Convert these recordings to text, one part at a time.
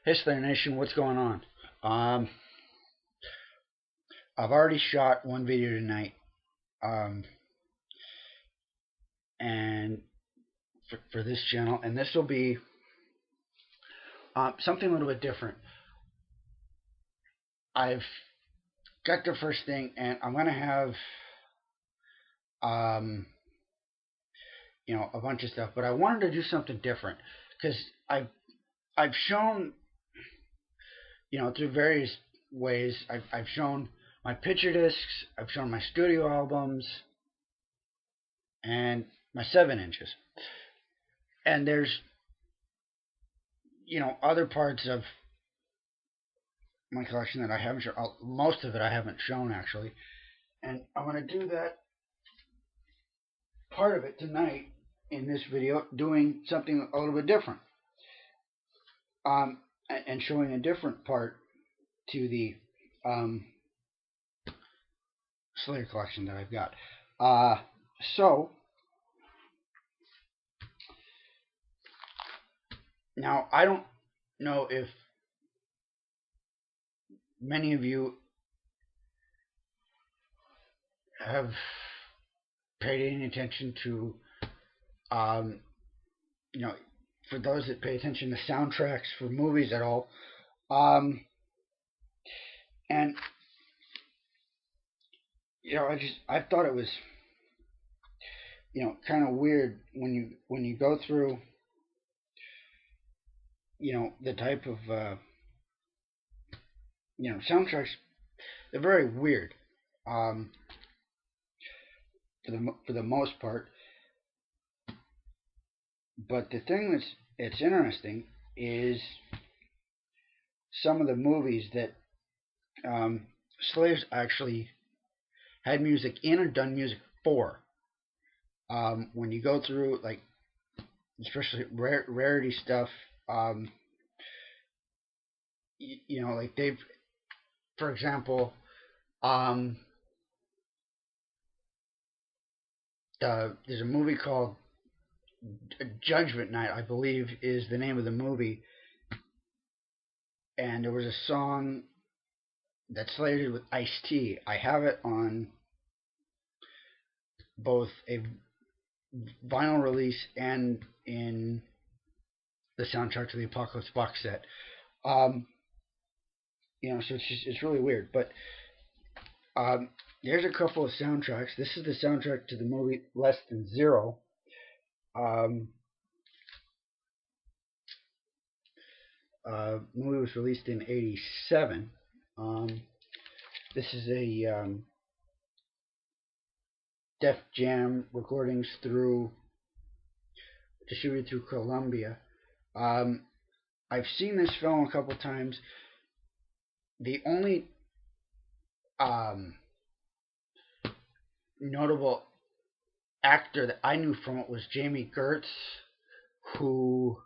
Hey Slayer Nation, what's going on? Um, I've already shot one video tonight, um, and for this channel, and this will be something a little bit different. I've got the first thing, and I'm gonna have um, a bunch of stuff, but I wanted to do something different because I've shown through various ways. I've shown my picture discs, I've shown my studio albums, and my 7 inches. And there's other parts of my collection that I haven't shown. Most of it I haven't shown actually, and I'm going to do that part of it tonight in this video, doing something a little bit different, and showing a different part to the Slayer collection that I've got. So now I don't know if many of you have paid any attention to, um, for those that pay attention to soundtracks for movies at all. And I thought it was kind of weird when you go through the type of soundtracks. They're very weird, um, for the most part. But the thing that's interesting is some of the movies that Slayer's actually had music in or done music for. When you go through, like, especially rarity stuff, like they've, for example, there's a movie called Judgment Night, I believe, is the name of the movie, and there was a song that Slayer did with Ice-T. I have it on both a vinyl release and in the soundtrack to the Apocalypse box set. So it's really weird. But there's a couple of soundtracks. This is the soundtrack to the movie Less Than Zero. Movie was released in '87. This is a Def Jam recordings distributed through Columbia. I've seen this film a couple times. The only notable actor that I knew from it was Jamie Gertz, who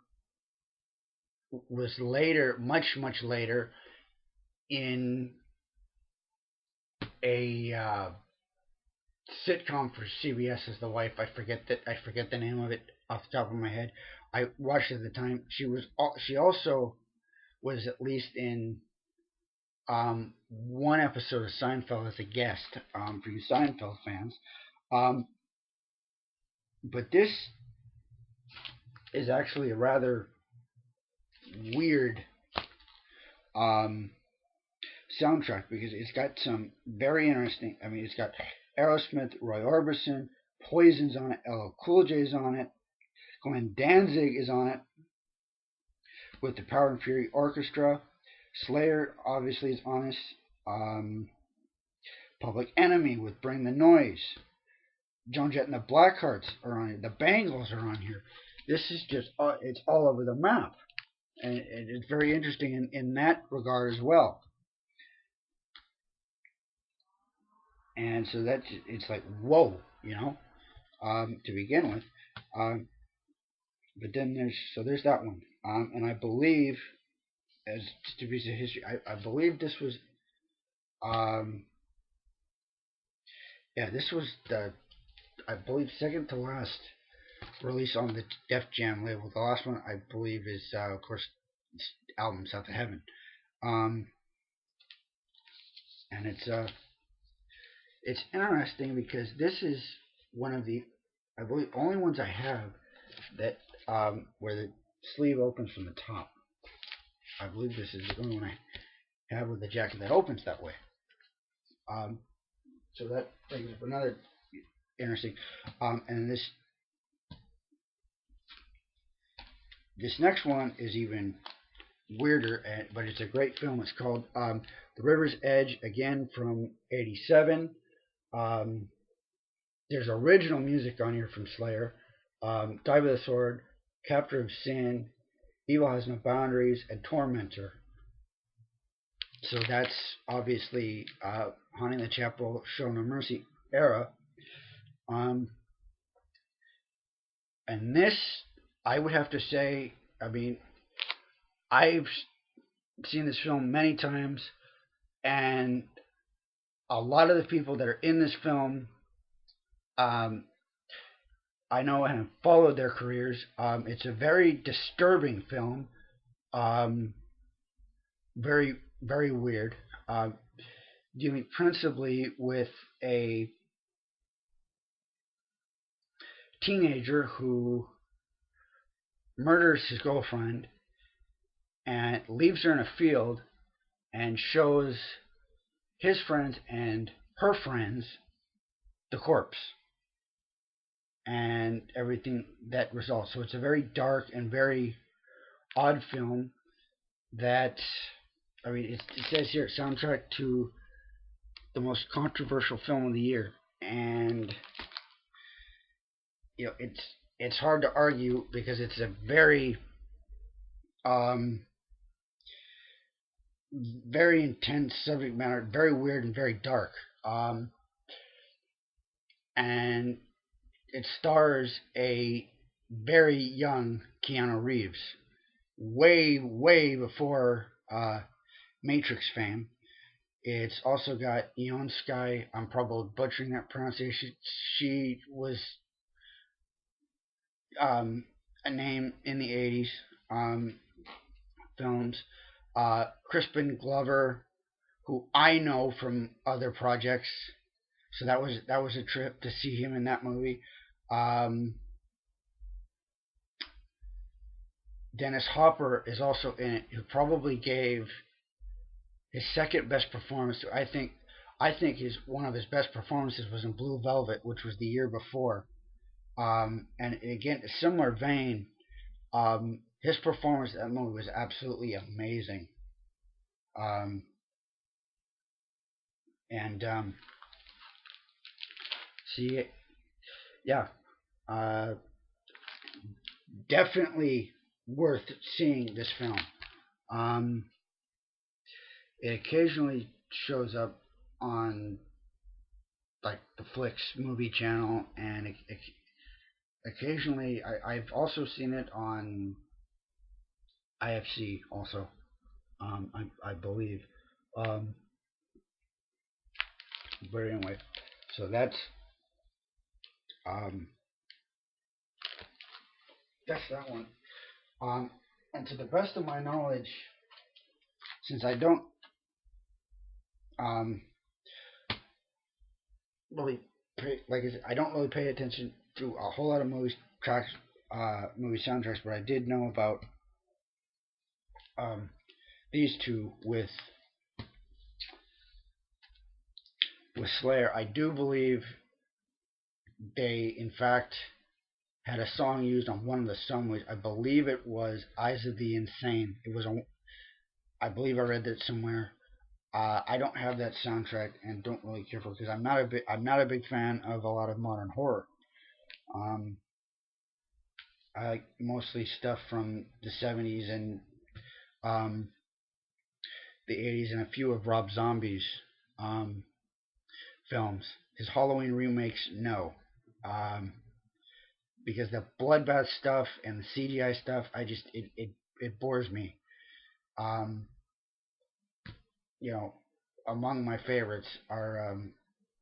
was later, much later, in a sitcom for CBS as the wife. I forget the name of it off the top of my head. I watched it at the time. She also was at least in one episode of Seinfeld as a guest, for you Seinfeld fans. But this is actually a rather weird soundtrack because it's got some very interesting. I mean, it's got Aerosmith, Roy Orbison, Poison's on it, LL Cool J's on it, Glenn Danzig is on it with the Power and Fury Orchestra. Slayer obviously is on this. Public Enemy with Bring the Noise. Joan Jett and the Blackhearts are on it. The Bangles are on here. This is just, it's all over the map. And it's very interesting in that regard as well. And so it's like, whoa, to begin with. But then there's that one. And I believe, as just a piece of history, I believe this was, this was I believe, second to last release on the Def Jam label. The last one, I believe, is, of course, album, South of Heaven. Um, and it's interesting because this is one of the, I believe, only ones I have that where the sleeve opens from the top. I believe this is the only one I have with the jacket that opens that way. Um, so that brings up another interesting. And this next one is even weirder, but it's a great film. It's called The River's Edge, again from '87. Um, there's original music on here from Slayer. Die with a Sword, Captor of Sin, Evil Has No Boundaries, and Tormentor. So that's obviously Haunting the Chapel, Show No Mercy era. Um, and this, I would have to say, I mean, I've seen this film many times, and a lot of the people that are in this film, um, I know and have followed their careers. It's a very disturbing film, um, very very weird, dealing principally with a teenager who murders his girlfriend and leaves her in a field and shows his friends and her friends the corpse and everything that results. So it's a very dark and very odd film that, I mean, it says here, soundtrack to the most controversial film of the year. And, you know, it's hard to argue because it's a very, um, very intense subject matter, very weird and very dark. And it stars a very young Keanu Reeves, way before Matrix fame. It's also got Eon Sky. I'm probably butchering that pronunciation. She was a name in the '80s films. Crispin Glover, who I know from other projects, so that was a trip to see him in that movie. Um, Dennis Hopper is also in it, who probably gave his second best performance. I think his one of his best performances was in Blue Velvet, which was the year before. And again, a similar vein. His performance in that movie was absolutely amazing. Um, and see, yeah, uh, definitely worth seeing this film. Um, it occasionally shows up on like the Flicks movie channel, and occasionally I've also seen it on IFC also. I believe. Um, but anyway, so um, that's that one. And to the best of my knowledge, since I don't um, really like I said, I don't really pay attention to a whole lot of movie soundtracks, but I did know about um, these two with Slayer. I do believe they, in fact, had a song used on one of the movies. I believe it was Eyes of the Insane. It was I believe I read that somewhere. I don't have that soundtrack and don't really care for it because I'm not a big fan of a lot of modern horror. Um, I like mostly stuff from the '70s and um, the '80s and a few of Rob Zombie's um, films. His Halloween remakes, no. Um, because the bloodbath stuff and the CGI stuff, it bores me. Um, you know, among my favorites are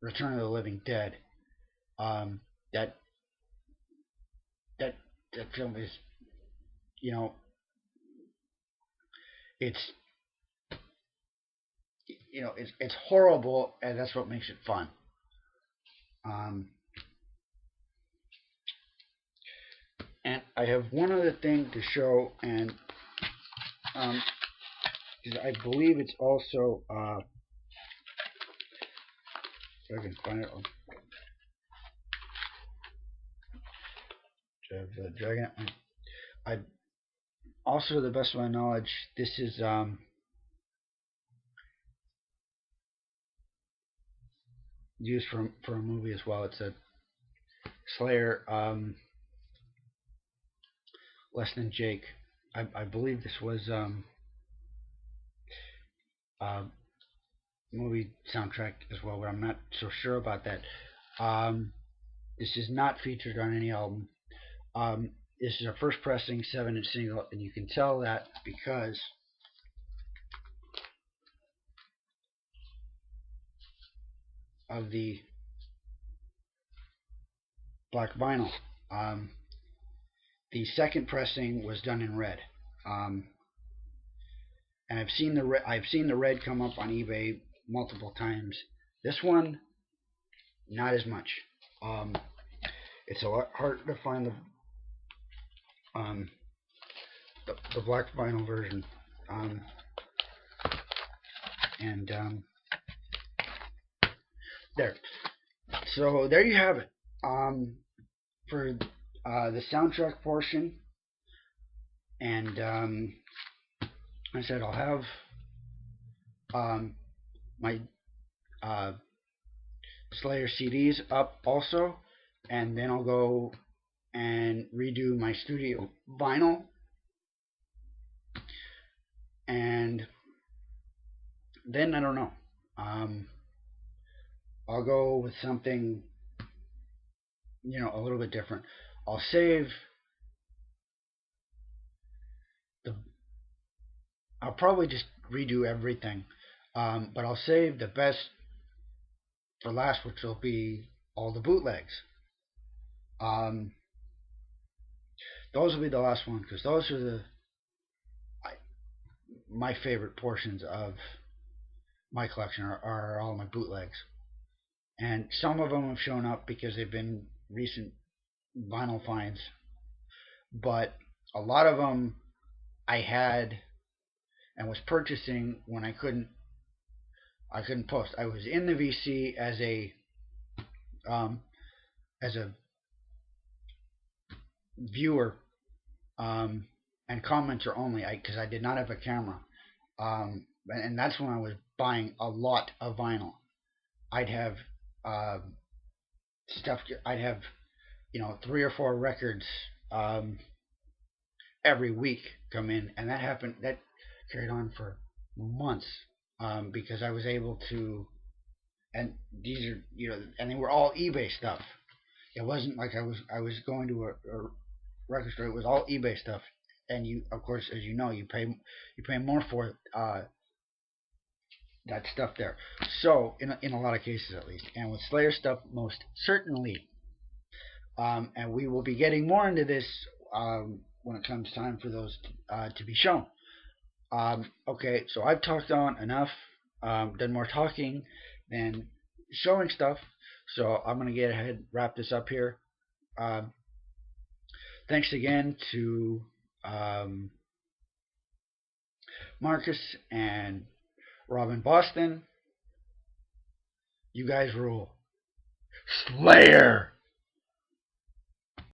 Return of the Living Dead. Um, that that that film is, you know, it's it's horrible, and that's what makes it fun. Um, and I have one other thing to show, and um, I believe it's also if I can find it. The dragon. I also, to the best of my knowledge, this is used for a movie as well. It's a Slayer, Less Than Jake. I believe this was uh, movie soundtrack as well, but I'm not so sure about that. Um, this is not featured on any album. This is a first pressing 7-inch single, and you can tell that because of the black vinyl. Um, the second pressing was done in red, um, and I've seen the red come up on eBay multiple times. This one, not as much. Um, it's a lot harder to find um, the black vinyl version, um, and there. So there you have it. For the soundtrack portion, and I said I'll have my uh, Slayer CDs up also, and then I'll go and redo my studio vinyl, and then I don't know. Um, I'll go with something a little bit different. I'll save the. I'll probably just redo everything, but I'll save the best for last, which will be all the bootlegs. Um, those will be the last one because those are my favorite portions of my collection are all my bootlegs, and some of them have shown up because they've been recent vinyl finds, but a lot of them I had and was purchasing when I couldn't post. I was in the VC um, as a viewer, and commenter only, because I did not have a camera, and that's when I was buying a lot of vinyl. I'd have uh, stuff. I'd have 3 or 4 records every week come in, and that happened. That carried on for months, because I was able to. And these are and they were all eBay stuff. It wasn't like I was going to a record store. It was all eBay stuff, and you, of course, as you know, you pay more for that stuff there. So in a lot of cases, at least, and with Slayer stuff, most certainly. And we will be getting more into this when it comes time for those to be shown. Okay, so I've talked on enough, done more talking than showing stuff. So I'm going to get ahead, wrap this up here. Thanks again to Marcus and Robin Boston. You guys rule. Slayer!